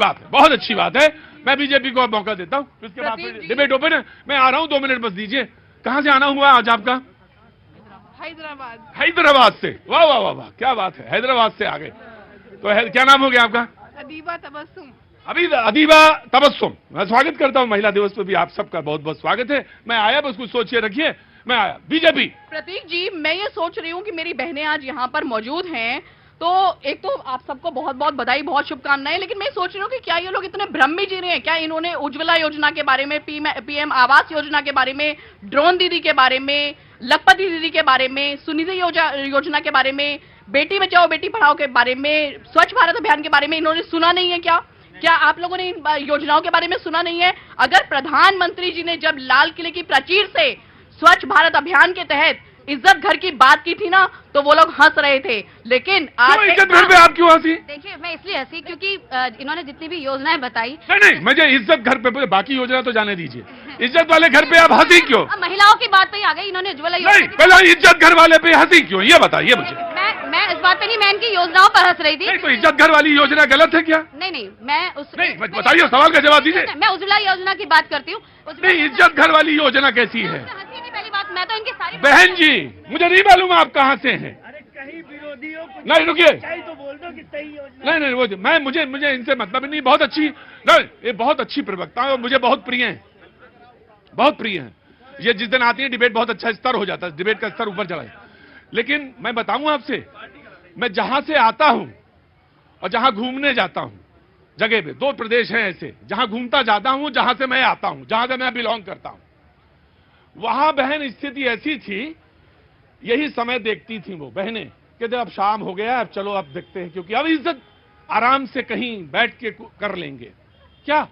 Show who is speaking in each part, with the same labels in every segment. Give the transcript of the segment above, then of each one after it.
Speaker 1: बात है, बहुत अच्छी बात है। मैं बीजेपी को मौका देता हूं, उसके बाद फिर डिबेट ओपन है। मैं आ रहा हूं, 2 मिनट बस दीजिए। कहां से आना हुआ आज आपका?
Speaker 2: हैदराबाद।
Speaker 1: हैदराबाद से? वाह वाह वाह वाह, क्या बात है, हैदराबाद से आ गए। तो क्या नाम हो गया आपका?
Speaker 2: अदीबा तबस्सुम।
Speaker 1: अभी अदीबा तबस्सुम। मैं स्वागत करता हूं, महिला दिवस पर भी आप सबका बहुत बहुत स्वागत है। मैं आया, बस कुछ सोचिए रखिए, मैं आया। बीजेपी।
Speaker 3: प्रतीक जी, मैं ये सोच रही हूँ कि मेरी बहनें आज यहाँ पर मौजूद हैं, तो एक तो आप सबको बहुत बहुत बधाई, बहुत शुभकामनाएं। लेकिन मैं सोच रही हूँ कि क्या ये लोग इतने भ्रम में जी रहे हैं? क्या इन्होंने उज्ज्वला योजना के बारे में, पीएम आवास योजना के बारे में, ड्रोन दीदी के बारे में, लखपति दीदी के बारे में, सुनिधि योजना के बारे में, बेटी बचाओ बेटी पढ़ाओ के बारे में, स्वच्छ भारत अभियान के बारे में इन्होंने सुना नहीं है क्या? क्या आप लोगों ने इन योजनाओं के बारे में सुना नहीं है? अगर प्रधानमंत्री जी ने जब लाल किले की प्राचीर से स्वच्छ भारत अभियान के तहत इज्जत घर की बात की थी ना, तो वो लोग हंस रहे थे। लेकिन आज
Speaker 1: इज्जत घर पे आप क्यों हंसी?
Speaker 4: देखिए, मैं इसलिए हंसी क्योंकि इन्होंने जितनी भी योजनाएं बताई।
Speaker 1: नहीं, मुझे इज्जत घर पे, बाकी योजना तो जाने दीजिए। इज्जत वाले घर पे आप हंसी क्यों?
Speaker 4: महिलाओं की बात पे ही आ गई। इन्होंने उज्ज्वला
Speaker 1: नहीं,
Speaker 4: योजना
Speaker 1: पहले इज्जत घर वाले पे हंसी क्यों, ये बताइए मुझे।
Speaker 4: मैं इस बात पे नहीं, मैं इनकी योजनाओं पर हंस रही थी।
Speaker 1: नहीं, तो इज्जत घर वाली योजना गलत है क्या?
Speaker 4: नहीं, मैं उस
Speaker 1: नहीं, बताइए, सवाल का जवाब दीजिए।
Speaker 4: मैं उज्ज्वला योजना की बात करती हूँ।
Speaker 1: नहीं, इज्जत घर वाली योजना कैसी है?
Speaker 4: हंसी की पहली बात, मैं तो इनकी सारी
Speaker 1: बहन जी, मुझे नहीं मालूम आप कहाँ से हैं।
Speaker 5: अरे कहीं विरोधियों को
Speaker 1: नहीं, रुकिए।
Speaker 5: सच्चाई तो बोल दो कि सही योजना।
Speaker 1: नहीं, वो मुझे इनसे मतलब नहीं। बहुत अच्छी, नहीं, ये बहुत अच्छी प्रवक्ता है और मुझे बहुत प्रिय है, बहुत प्रिय है। ये जिस दिन आती है डिबेट, बहुत अच्छा स्तर हो जाता है, डिबेट का स्तर ऊपर चढ़ा है। लेकिन मैं बताऊं आपसे, मैं जहां से आता हूं और जहां घूमने जाता हूं, जगह पे 2 प्रदेश हैं ऐसे जहां घूमता जाता हूं, जहां से मैं आता हूं, जहां से मैं बिलोंग करता हूं। वहां बहन स्थिति ऐसी थी, यही समय देखती थी वो बहनें, कहते अब शाम हो गया, अब चलो अब देखते हैं, क्योंकि अब इज्जत आराम से कहीं बैठ के कर लेंगे। क्या?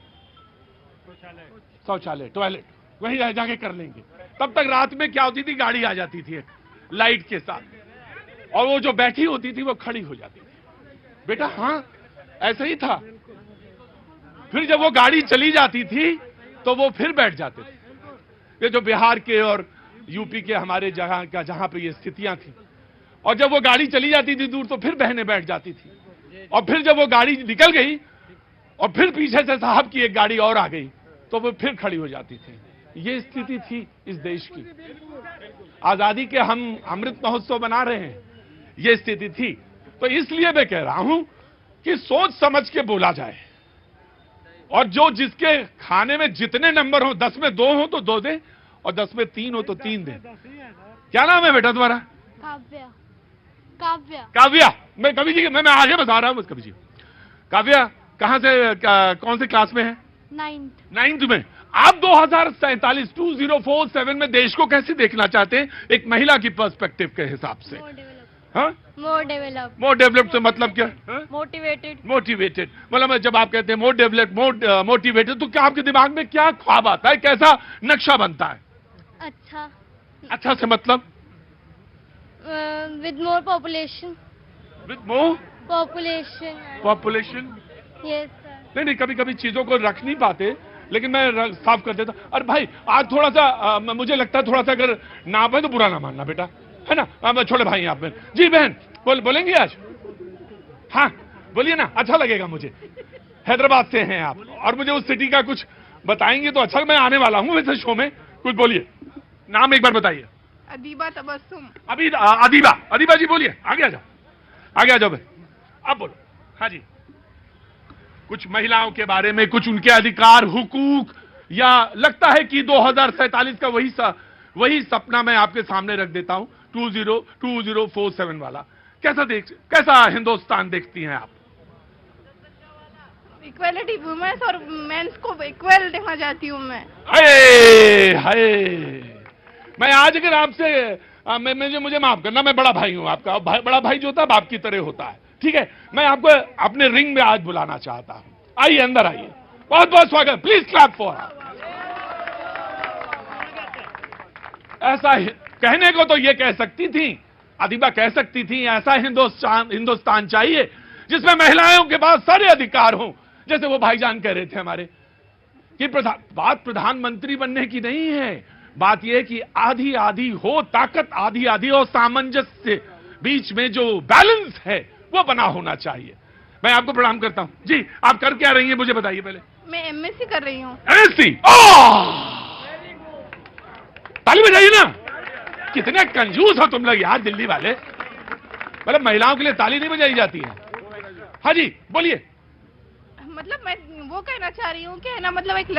Speaker 1: शौचालय, टॉयलेट वहीं जाके कर लेंगे। तब तक रात में क्या होती थी, गाड़ी आ जाती थी एक लाइट के साथ, और वो जो बैठी होती थी वो खड़ी हो जाती थी। बेटा हाँ, ऐसा ही था। फिर जब वो गाड़ी चली जाती थी तो वो फिर बैठ जाते थे। ये जो बिहार के और यूपी के हमारे जहां पे ये स्थितियां थी, और जब वो गाड़ी चली जाती थी दूर, तो फिर बहनें बैठ जाती थी। और फिर जब वो गाड़ी निकल गई और फिर पीछे से साहब की एक गाड़ी और आ गई, तो वो फिर खड़ी हो जाती थी। ये स्थिति थी इस देश की। आजादी के हम अमृत महोत्सव बना रहे हैं, ये स्थिति थी। तो इसलिए मैं कह रहा हूं कि सोच समझ के बोला जाए, और जो जिसके खाने में जितने नंबर हो, 10 में 2 हो तो 2 दे, और 10 में 3 हो तो 3 दे। क्या नाम है बेटा तुम्हारा?
Speaker 4: काव्या। काव्या।
Speaker 1: काव्या। मैं कवि जी, मैं आगे बता रहा हूं बस। कवि जी, काव्या कहां से, कौन से क्लास में है? 9th में। आप 2047 में देश को कैसे देखना चाहते हैं एक महिला की पर्सपेक्टिव के हिसाब से? मोर डेवलप्ड से मतलब क्या? मोटिवेटेड मतलब जब आप कहते हैं मोर डेवलप्ड, मोटिवेटेड, तो क्या आपके दिमाग में क्या ख्वाब आता है, कैसा नक्शा बनता है? अच्छा से मतलब?
Speaker 4: With more population.
Speaker 1: With more
Speaker 4: population. Yes sir.
Speaker 1: नहीं, कभी कभी चीजों को रख नहीं पाते, लेकिन मैं साफ कर देता। अरे भाई, आज थोड़ा सा मुझे लगता है थोड़ा सा अगर नाप है तो बुरा ना मानना बेटा, है ना? छोटे भाई आप बहन जी, बहन बोलेंगे आज? हाँ बोलिए ना, अच्छा लगेगा मुझे। हैदराबाद से हैं आप, और मुझे उस सिटी का कुछ बताएंगे तो अच्छा। मैं आने वाला हूँ वैसे शो में, कुछ बोलिए, नाम एक बार बताइए।
Speaker 2: अदीबा तबस्सुम।
Speaker 1: अभी अदीबा जी बोलिए, आगे आ जाओ, आगे आ जाओ भाई, अब बोलो। हाँ जी, कुछ महिलाओं के बारे में, कुछ उनके अधिकार, हुकूक, या लगता है कि 2047 का वही सपना मैं आपके सामने रख देता हूं, 2047 वाला। कैसा हिंदुस्तान देखती हैं आप?
Speaker 2: इक्वलिटी, वुमेन्स और मेंस को इक्वल देखना चाहती हूँ मैं।
Speaker 1: हाय, मैं आज अगर आपसे, मुझे माफ करना, मैं बड़ा भाई हूं आपका। बड़ा भाई जो होता है बाप की तरह होता है, ठीक है? मैं आपको अपने रिंग में आज बुलाना चाहता हूं। आइए, अंदर आइए, बहुत बहुत स्वागत। Please clap for. ऐसा कहने को तो ये कह सकती थी, अदीबा कह सकती थी, ऐसा हिंदुस्तान चाहिए जिसमें महिलाओं के पास सारे अधिकार हों, जैसे वो भाईजान कह रहे थे हमारे, कि बात प्रधानमंत्री बनने की नहीं है, बात यह कि आधी आधी हो ताकत, आधी आधी हो सामंजस्य, बीच में जो बैलेंस है वो बना होना चाहिए। मैं आपको प्रणाम करता हूं जी। आप कर क्या रही हैं मुझे बताइए पहले।
Speaker 2: मैं एमएससी कर रही हूँ।
Speaker 1: एमएससी, ताली बजाइए ना। कितने कंजूस हो तुम लोग यार दिल्ली वाले। मतलब महिलाओं के लिए ताली नहीं बजाई जाती है। हाँ जी बोलिए।
Speaker 2: मतलब मैं वो कहना चाह रही हूँ कि है ना, मतलब एक